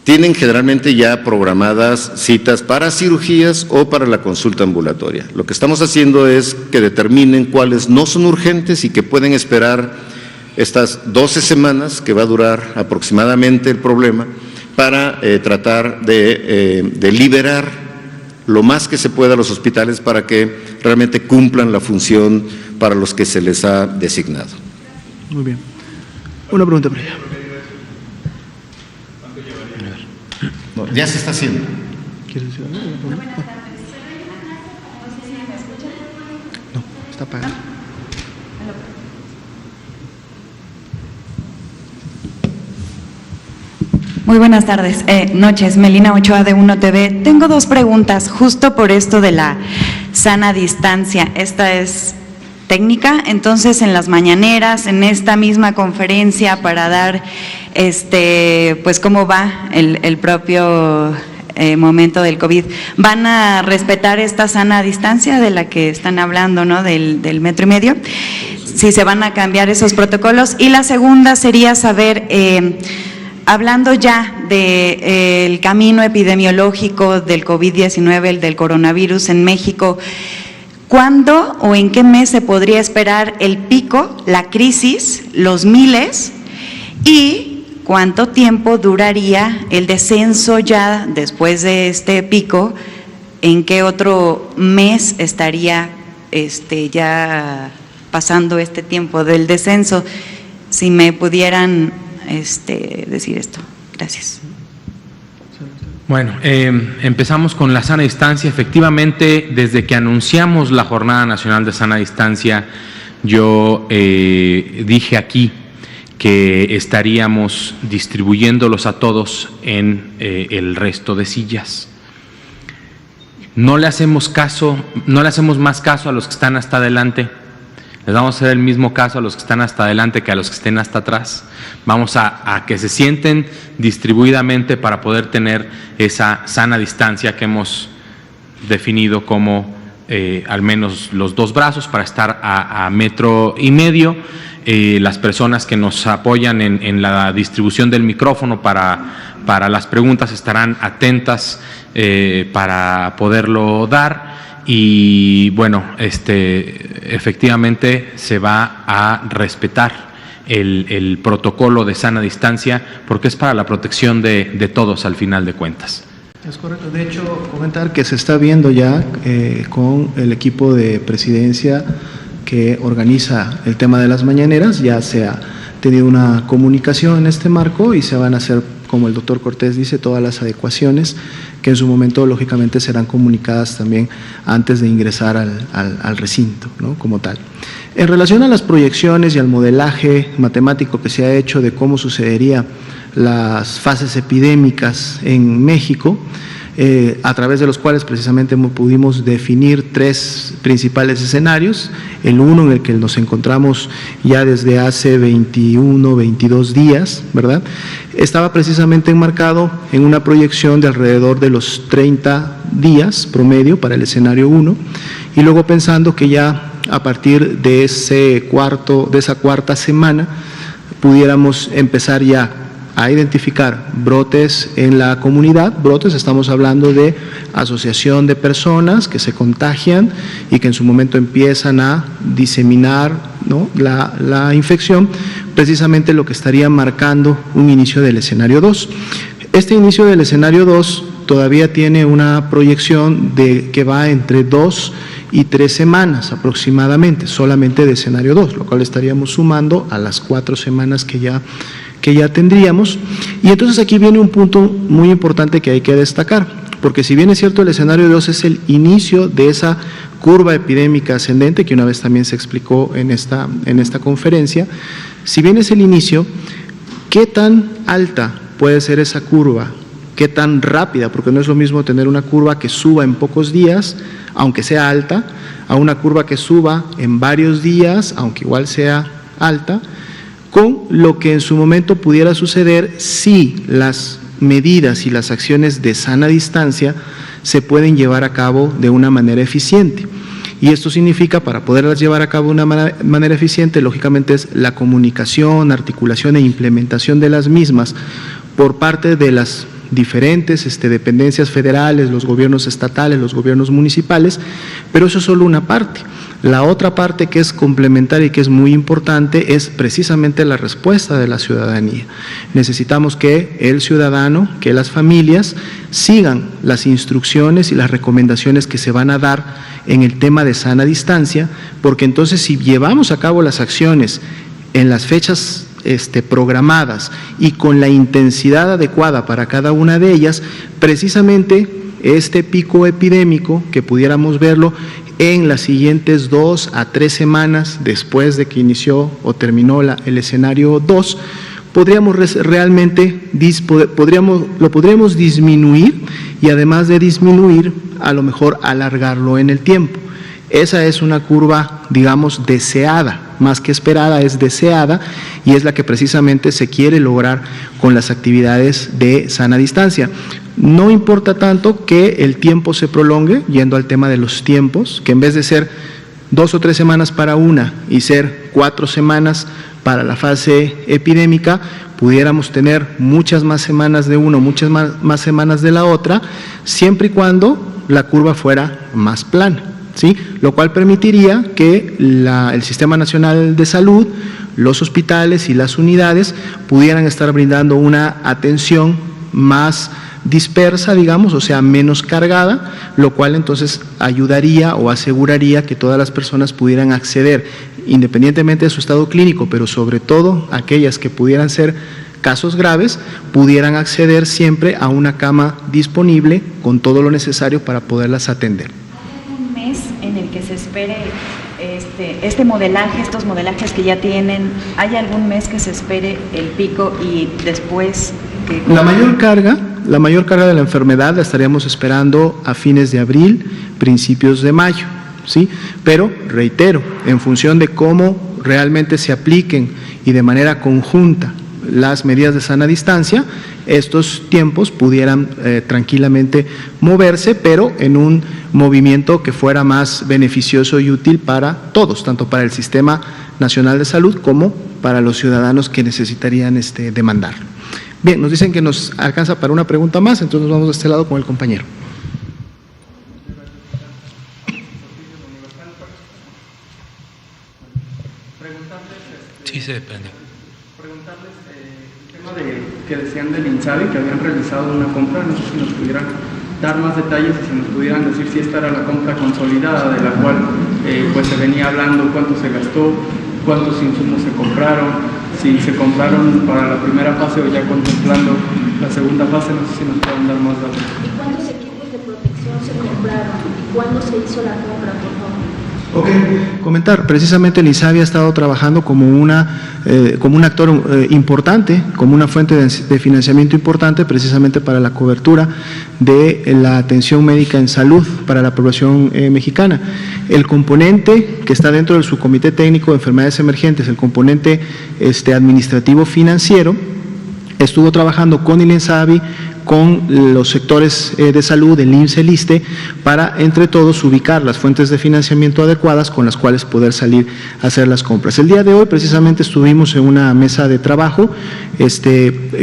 tienen generalmente ya programadas citas para cirugías o para la consulta ambulatoria. Lo que estamos haciendo es que determinen cuáles no son urgentes y que pueden esperar estas 12 semanas que va a durar aproximadamente el problema para tratar de liberar lo más que se pueda a los hospitales para que realmente cumplan la función para los que se les ha designado. Muy bien. Una pregunta previa. No, ya se está haciendo. ¿Quieres decir algo? No, está apagado. Muy buenas tardes, noches, Melina Ochoa de 1TV. Tengo 2 preguntas, justo por esto de la sana distancia. Esta es técnica, entonces en las mañaneras, en esta misma conferencia para dar, pues cómo va el propio momento del COVID, ¿van a respetar esta sana distancia de la que están hablando, ¿no? Del 1,5 metros. Si se van a cambiar esos protocolos. Y la segunda sería saber, hablando ya del camino epidemiológico del COVID-19, el del coronavirus en México, ¿cuándo o en qué mes se podría esperar el pico, la crisis, los miles? ¿Y cuánto tiempo duraría el descenso ya después de este pico? ¿En qué otro mes estaría ya pasando este tiempo del descenso? Si me pudieran decir esto. Gracias. Bueno, empezamos con la sana distancia. Efectivamente, desde que anunciamos la Jornada Nacional de Sana Distancia, yo dije aquí que estaríamos distribuyéndolos a todos en el resto de sillas. No le hacemos más caso a los que están hasta adelante. Les vamos a hacer el mismo caso a los que están hasta adelante que a los que estén hasta atrás. Vamos a que se sienten distribuidamente para poder tener esa sana distancia que hemos definido como al menos los 2 brazos para estar a 1,5 metros. Las personas que nos apoyan en la distribución del micrófono para las preguntas estarán atentas para poderlo dar. Y bueno, efectivamente se va a respetar el protocolo de sana distancia porque es para la protección de todos al final de cuentas. Es correcto. De hecho, comentar que se está viendo ya con el equipo de presidencia que organiza el tema de las mañaneras, ya se ha tenido una comunicación en este marco y se van a hacer, como el doctor Cortés dice, todas las adecuaciones que en su momento lógicamente serán comunicadas también antes de ingresar al recinto, ¿no?, como tal. En relación a las proyecciones y al modelaje matemático que se ha hecho de cómo sucedería las fases epidémicas en México, a través de los cuales precisamente pudimos definir 3 principales escenarios. El uno en el que nos encontramos ya desde hace 21, 22 días, ¿verdad? Estaba precisamente enmarcado en una proyección de alrededor de los 30 días promedio para el escenario 1, y luego pensando que ya a partir de esa cuarta semana pudiéramos empezar ya a identificar brotes en la comunidad. Brotes, estamos hablando de asociación de personas que se contagian y que en su momento empiezan a diseminar, ¿no?, la infección, precisamente lo que estaría marcando un inicio del escenario 2. Este inicio del escenario 2 todavía tiene una proyección de que va entre 2 y 3 semanas aproximadamente, solamente de escenario 2, lo cual estaríamos sumando a las 4 semanas que ya tendríamos. Y entonces aquí viene un punto muy importante que hay que destacar, porque si bien es cierto el escenario 2 es el inicio de esa curva epidémica ascendente, que una vez también se explicó en esta conferencia, si bien es el inicio, ¿qué tan alta puede ser esa curva? ¿Qué tan rápida? Porque no es lo mismo tener una curva que suba en pocos días, aunque sea alta, a una curva que suba en varios días, aunque igual sea alta, con lo que en su momento pudiera suceder si las medidas y las acciones de sana distancia se pueden llevar a cabo de una manera eficiente. Y esto significa, para poderlas llevar a cabo de una manera eficiente, lógicamente es la comunicación, articulación e implementación de las mismas por parte de las diferentes dependencias federales, los gobiernos estatales, los gobiernos municipales, pero eso es solo una parte. La otra parte que es complementaria y que es muy importante es precisamente la respuesta de la ciudadanía. Necesitamos que el ciudadano, que las familias sigan las instrucciones y las recomendaciones que se van a dar en el tema de sana distancia, porque entonces si llevamos a cabo las acciones en las fechas programadas y con la intensidad adecuada para cada una de ellas, precisamente este pico epidémico, que pudiéramos verlo en las siguientes 2 a 3 semanas después de que inició o terminó el escenario 2, podríamos lo podríamos disminuir, y además de disminuir, a lo mejor alargarlo en el tiempo. Esa es una curva, digamos, deseada, más que esperada, es deseada, y es la que precisamente se quiere lograr con las actividades de sana distancia. No importa tanto que el tiempo se prolongue, yendo al tema de los tiempos, que en vez de ser 2 o 3 semanas para una y ser 4 semanas para la fase epidémica, pudiéramos tener muchas más semanas de uno, muchas más semanas de la otra, siempre y cuando la curva fuera más plana, ¿sí? Lo cual permitiría que el Sistema Nacional de Salud, los hospitales y las unidades pudieran estar brindando una atención más dispersa, digamos, o sea, menos cargada, lo cual entonces ayudaría o aseguraría que todas las personas pudieran acceder, independientemente de su estado clínico, pero sobre todo aquellas que pudieran ser casos graves, pudieran acceder siempre a una cama disponible con todo lo necesario para poderlas atender. ¿Hay un mes en el que se espere este modelaje, estos modelajes que ya tienen? ¿Hay algún mes que se espere el pico y después que... La mayor carga de la enfermedad la estaríamos esperando a fines de abril, principios de mayo, ¿sí? Pero, reitero, en función de cómo realmente se apliquen y de manera conjunta las medidas de sana distancia, estos tiempos pudieran tranquilamente moverse, pero en un movimiento que fuera más beneficioso y útil para todos, tanto para el Sistema Nacional de Salud como para los ciudadanos que necesitarían demandarlo. Bien, nos dicen que nos alcanza para una pregunta más, entonces nos vamos de este lado con el compañero. Sí, se depende. Preguntarles el tema que decían del INSABI, que habían realizado una compra, no sé si nos pudieran dar más detalles y si nos pudieran decir si esta era la compra consolidada de la cual pues se venía hablando, cuánto se gastó, cuántos insumos se compraron, si se compraron para la primera fase o ya contemplando la segunda fase, no sé si nos pueden dar más datos. ¿Y cuántos equipos de protección se compraron? ¿Y cuándo se hizo la compra, por favor? Ok, comentar, precisamente el INSABI ha estado trabajando como un actor importante, como una fuente de financiamiento importante precisamente para la cobertura de la atención médica en salud para la población mexicana. El componente que está dentro del subcomité técnico de enfermedades emergentes, el componente administrativo financiero, estuvo trabajando con el INSABI, con los sectores de salud, el IMSS, el ISSSTE, para entre todos ubicar las fuentes de financiamiento adecuadas con las cuales poder salir a hacer las compras. El día de hoy precisamente estuvimos en una mesa de trabajo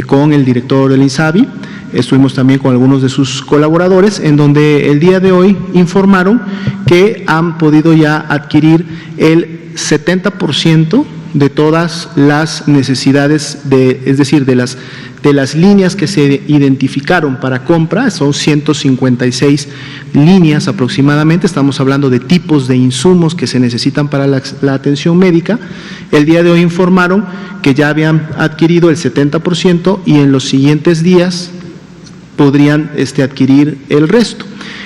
con el director del INSABI, estuvimos también con algunos de sus colaboradores, en donde el día de hoy informaron que han podido ya adquirir el 70% de todas las necesidades, es decir, de las líneas que se identificaron para compra, son 156 líneas aproximadamente, estamos hablando de tipos de insumos que se necesitan para la atención médica. El día de hoy informaron que ya habían adquirido el 70% y en los siguientes días podrían adquirir el resto.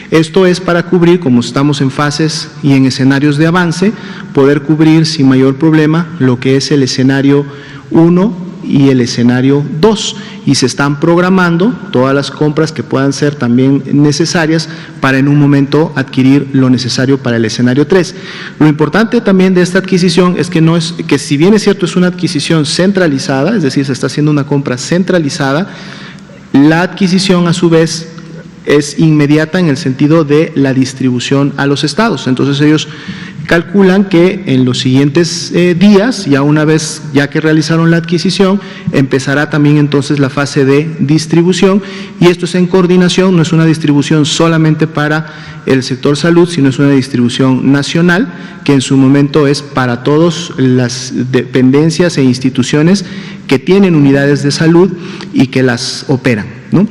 Esto es para cubrir, como estamos en fases y en escenarios de avance, poder cubrir sin mayor problema lo que es el escenario 1 y el escenario 2, y se están programando todas las compras que puedan ser también necesarias para en un momento adquirir lo necesario para el escenario 3. Lo importante también de esta adquisición es que si bien es cierto es una adquisición centralizada, es decir, se está haciendo una compra centralizada, la adquisición a su vez es inmediata en el sentido de la distribución a los estados. Entonces ellos calculan que en los siguientes días, ya que realizaron la adquisición, empezará también entonces la fase de distribución, y esto es en coordinación, no es una distribución solamente para el sector salud, sino es una distribución nacional que en su momento es para todas las dependencias e instituciones que tienen unidades de salud y que las operan, ¿no?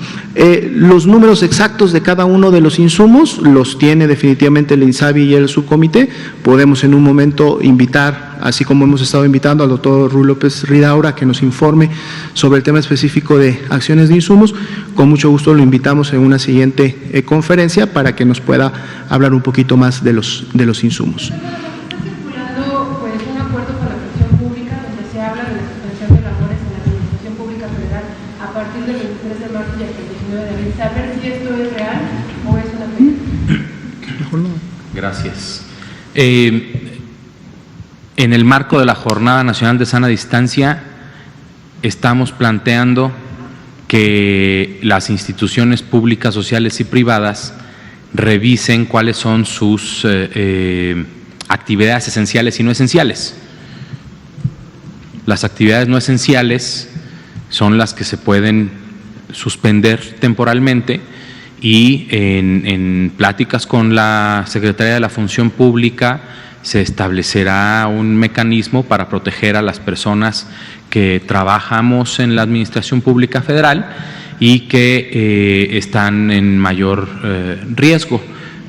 Los números exactos de cada uno de los insumos los tiene definitivamente el INSABI y el subcomité. Podemos en un momento invitar, así como hemos estado invitando al doctor Ruy López Ridaura que nos informe sobre el tema específico de acciones de insumos. Con mucho gusto lo invitamos en una siguiente conferencia para que nos pueda hablar un poquito más de los insumos. Gracias. En el marco de la Jornada Nacional de Sana Distancia, estamos planteando que las instituciones públicas, sociales y privadas revisen cuáles son sus actividades esenciales y no esenciales. Las actividades no esenciales son las que se pueden suspender temporalmente, y en pláticas con la Secretaría de la Función Pública se establecerá un mecanismo para proteger a las personas que trabajamos en la Administración Pública Federal y que están en mayor riesgo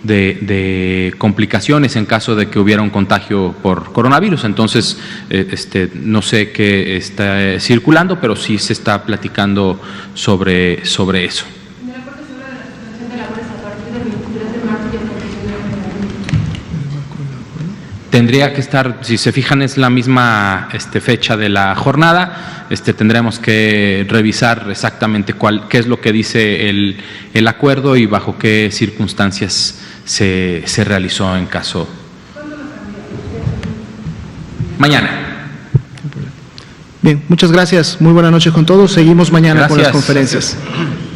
de complicaciones en caso de que hubiera un contagio por coronavirus. Entonces, no sé qué está circulando, pero sí se está platicando sobre eso. Tendría que estar, si se fijan, es la misma fecha de la jornada. Tendremos que revisar exactamente qué es lo que dice el acuerdo y bajo qué circunstancias se realizó en caso. Mañana. Bien, muchas gracias. Muy buenas noches con todos. Seguimos mañana con las Gracias. conferencias. Gracias.